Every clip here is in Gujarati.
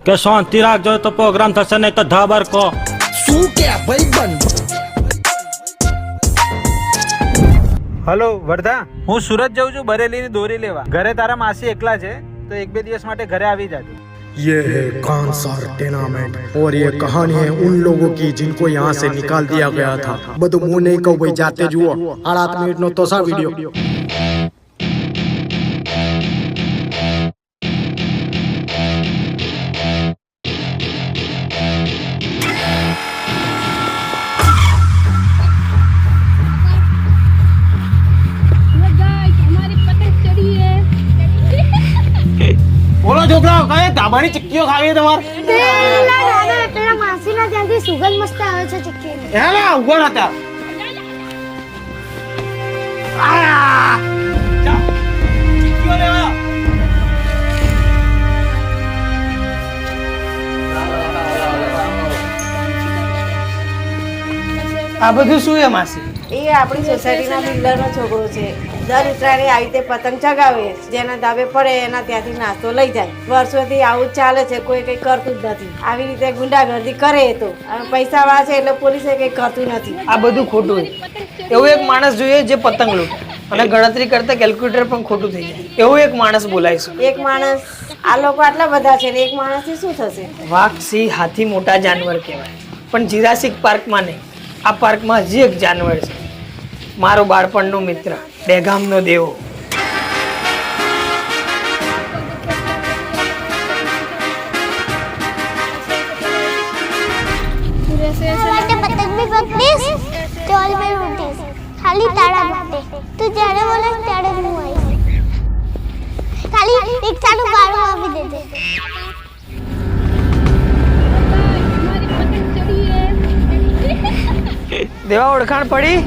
કે શાંતિ રાખજો તો પ્રોગ્રામ થશે નહીં તો ધાબર કો શું કે ભાઈ બંધ. હલો વર્ધા, હું સુરત જઉં છું બરેલીની દોરી લેવા. ઘરે તારા માસી એકલા છે તો 1-2 દિવસ માટે ઘરે આવી જાજો. ये है कांसार टूर्नामेंट और ये कहानी है उन लोगों की जिनको यहाँ से निकाल दिया गया था. બધું હું નહીં કહું ભાઈ, જાતે જુઓ. 8 મિનિટનો તો સા વિડિયો. બોલો છોકરાઓ, કઈ ધાબાની ચીક્કીઓ ખાવી તમારે? પેલા માસીના ત્યાંથી સુગંધ મસ્ત આવે છે ચીક્કીની. હે ને ઉભો હતા. ચીક્કીઓ લેવા. આ બધું શું છે માસી? એ આપણી સોસાયટીના બિલ્ડરનો છોકરો છે. દર ઉત્તરાયણે આવી રીતે પતંગ ચગાવે, જેના ધાબે પડે એના ત્યાંથી નાસ્તો લઈ જાય. વર્ષોથી આવું જ ચાલે છે, કોઈ કંઈ કરતું જ નથી. આવી રીતે ગુંડાગર્દી કરે એ તો પૈસા વાળા છે એટલે પોલીસે કંઈ કરતું નથી. આ બધું ખોટું છે. એવું એક માણસ જોઈએ જે પતંગ લૂંટે અને ગણતરી કરતા કેલ્ક્યુલેટર પણ ખોટું થઈ જાય. એવું એક માણસ બોલાઈશું. એક માણસ, આ લોકો આટલા બધા છે ને એક માણસથી શું થશે? વાઘ, સિંહ, હાથી મોટા જાનવર કહેવાય, પણ જીરાસિક પાર્કમાં નહીં. આ પાર્કમાં હજી એક જાનવર છે, મારો બાળપણનો મિત્ર, દહેગામનો દેવો. पतंग भी पकड़ीस, चौल में रोटीस, खाली ताड़ा बाटे. तू जाने बोले ताड़े मुंह आई. खाली एक चाटू बारू आपी दे दे. દેવા ઓળખાણ પડી?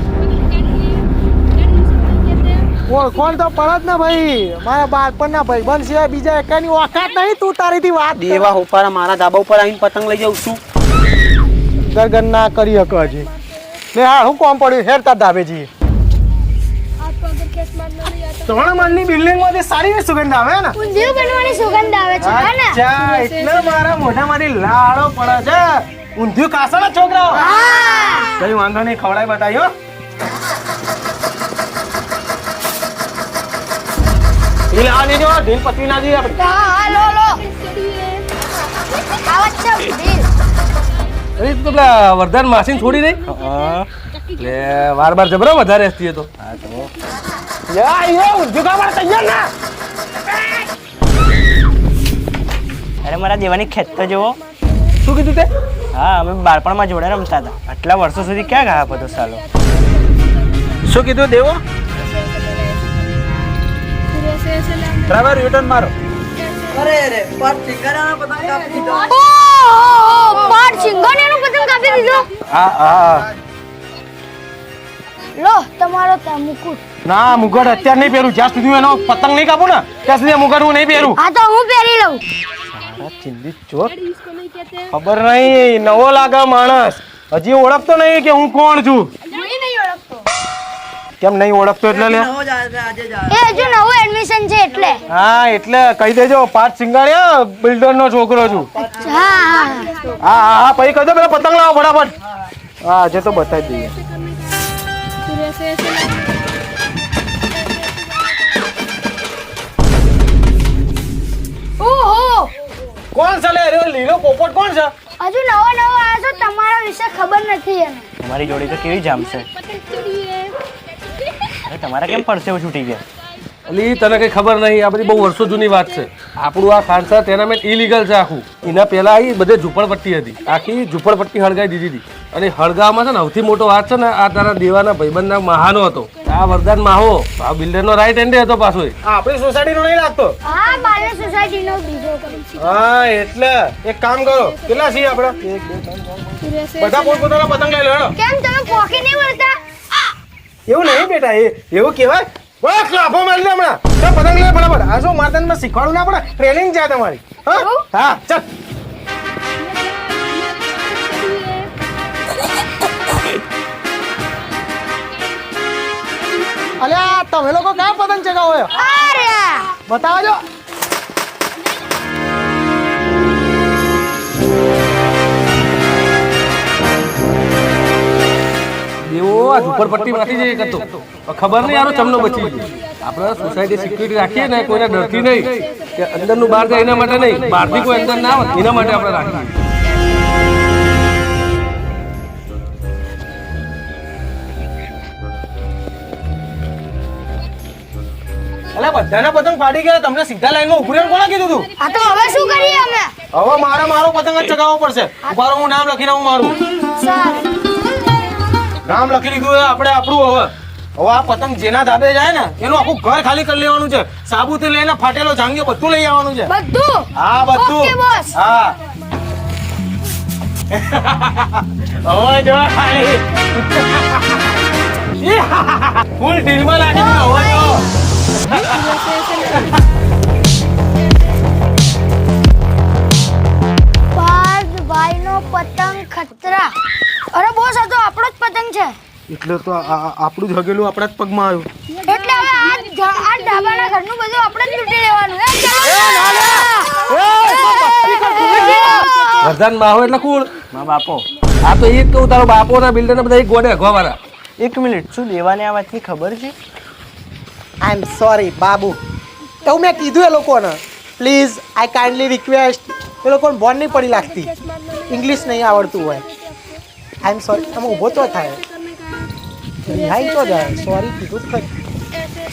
કોણ તો પડત ને ભાઈ, મારા બાળપણના ભાઈબંધ સિવાય બીજા એકાની ઓકાત નહીં. તું તારીથી વાત દેવા હોપારા મારા ધાબા ઉપર આવીને પતંગ લઈ જાઉં છું. ગરગન ના કરી શકો હજી. લે હા, હું કોમ પડ્યું હેરતા ધાબેજી. ત્રણમાળની બિલ્ડિંગ માંથી સારી સુગંધ આવે ને? ઊંધિયું બનવાની સુગંધ આવે છે હા ને? અચ્છા, એટલે મારા મોઢામાંથી લાડો પડે છે. ઊંધિયું ખાશો ને છોકરાઓ? કઈ વાંધો નહીં, ખવડાવી બતાવ્યો. ઢીલ આ લેજો, ઢીલ પતવી ના જોઈએ આપણે. હા લો લો. આવત છે ઢીલ. અરે તું પેલા વરદાન માસીને છોડી દઈ. લે વાર બાર જબરો વધારે હસતી તો. યા એ ઊંધિયું ખાવા તૈયાર ના. અરે મારા દેવાની ખેત તો જુઓ. શું કીધું તે? હા, અમે બાળપણમાં જોડે રમતા હતા. આટલા વર્ષો સુધી ક્યાં ગયા બધો સાલો? શું કીધું દેવો? ડ્રાઈવર યુટર્ન મારો. પાટ સિંગોનેનો પતંગ કાપી દીધો. હા હા. લો તમારો તા મુકુટ. ના મુગટ અત્યારે નહીં પહેરું. જ્યાં સુધી એનો પતંગ નહીં કાપું ને ત્યાં સુધી મુગટ હું નહીં પહેરું. હા તો હું પહેરી લઉં. ચિંદી ચોર, ખબર નહીં, નવો લાગે માણસ. હજી ઓળખતો નહીં કે હું કોણ છું. કેમ નહીં ઓળખતો? એટલે લે એ હજુ નવું એડમિશન છે એટલે. હા એટલે કહી દેજો, પાટ સિંગાડ્યા બિલ્ડર નો છોકરો છું. હા હા હા હા પછી કહી દો પેલા પતંગ લાવો ફટાફટ. હા આજે તો બતાવી દઈએ. ઓહો, કોણ છે લે? લીલો પોપટ કોણ છે? હજુ નવો આવ્યો છો, તમારા વિશે ખબર નથી એને. તમારી જોડી તો કેવી જામશે. અરે તમારા કેમ પરસેવો છૂટી ગયા? અલી તને કઈ ખબર નહીં, આ બધી બહુ વર્ષો જૂની વાત છે. આપણું આ ખાનસા ટેનામેન્ટ ઇલીગલ છે આખું. એના પહેલા આવી બધે ઝૂંપડપટ્ટી હતી, આખી ઝૂંપડપટ્ટી હળગાઈ દીધી હતી. અને હળગાવમાં છે ને સૌથી મોટો વાત છે ને, આ તારા દેવાના ભાઈબંધના મહાનો હતો. આ વરદાન માહો આ બિલ્ડરનો રાઈટ હેન્ડ હતો પાછો. આપણી સોસાયટીનો નહીં લાગતો? હા, બારે સોસાયટીનો બીજો કરું. હા એટલે એક કામ કરો, કેટલા છીએ આપણે? બધા પોતપોતાના પતંગ લઈ લો. કેમ તમે પોકે નહીં વળતા? એવું નહીં બેટા, એવું કહેવાય. બસ લાફો મારી દે હમણાં. ચાલ પતંગ લે ફટાફટ. આ શું માતાને શીખવાડું ના પડે? ટ્રેનિંગ છે તમારી. હા ચાલ. અલ્યા તમે લોકો ક્યાં પતંગ ચગાવો? અરે બતાવજો. આ ઝુંપડપટ્ટીમાંથી જ એક હતો પણ ખબર નહીં આનો ચમનો બચી ગયો. આપણે સોસાયટી સિક્યુરિટી રાખીએ ને કોઈને ડરથી નહીં કે અંદરનું બહાર જાય એના માટે નહીં, બહારથી કોઈ અંદર ના આવે એના માટે આપણે રાખીએ. અલે બધાના પતંગ ફાટી ગયા, તમને સીધા લાઈનમાં ઉભું રહેવાનું કોણે કીધું તું? આ તો હવે શું કરીએ અમે? હવે મારો પતંગ જ ચગાવવો પડશે. ઉભા રહો, હું નામ લખીને હું મારું સર નામ લખી લીધું છે આપણે આપણું. હવે આ પતંગ જેના ધાબે જાય ને એનું આખું ઘર ખાલી કરી લેવાનું છે. સાબુથી લઈને ફાટેલો જાંગીઓ બધું લઈ આવવાનું છે. બધું હા બધું. Okay, boss. હા હવે જો ખાલી ફૂલ ઢીલમાં લાગી ગયો. હવે જો ભાઈનો પતંગ ખતરા. અરે બોસ, આ તો આપણો જ પતંગ છે. એટલે તો આપણું જ હગેલું આપણા જ પગમાં આવ્યું. એટલે હવે આ ડાબાના ઘરનું બધું આપણે જ લૂંટી લેવાનું. વરદાન માહો એટલે કોણ? મા બાપો. આ તો એ જ કહું, તારો બાપો ના બિલ્ડર ને બધા એક ગોડે હગવાવાળા. એક મિનિટ, શું દેવાને આ વાતની ખબર છે? આઈ એમ સોરી બાબુ, એવું મેં કીધું એ લોકોને. પ્લીઝ આઈ કાઇન્ડલી રિક્વેસ્ટ, એ લોકોને બોન નહીં પડી લાગતી, ઇંગ્લિશ નહીં આવડતું હોય. આઈ એમ સોરી. તમે ઊભો તો થાય, રિહાઈ તો જાય. સોરી કીધું જ ખરી.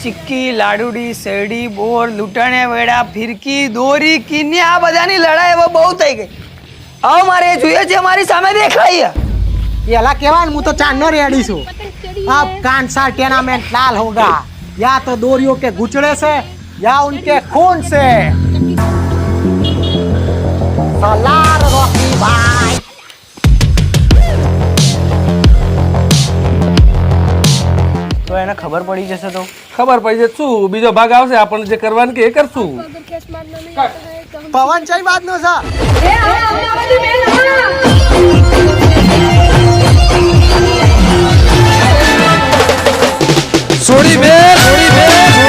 ચીક્કી, લાડુડી, શેરડી, બોર, લૂંટણે વેડા, ફિરકી, દોરી, કિન્ની, આ બધાની લડાઈ હવે બહુ થઈ ગઈ. હવે મારે એ જોઈએ છે મારી સામે દેખાય. એલા કહેવાય ને, હું તો ચાંદનો રેડી છું. अब कांसा टूर्नामेंट लाल होगा, या तो डोरियों के गुचड़े से या उनके खून से. सोलार रॉकी भाई. તો એને ખબર પડી જશે તો? ખબર પડી જશે શું, બીજો ભાગ આવશે, આપણને જે કરવાનું કે એ કરશું. पवन चाहिए बात नो सा.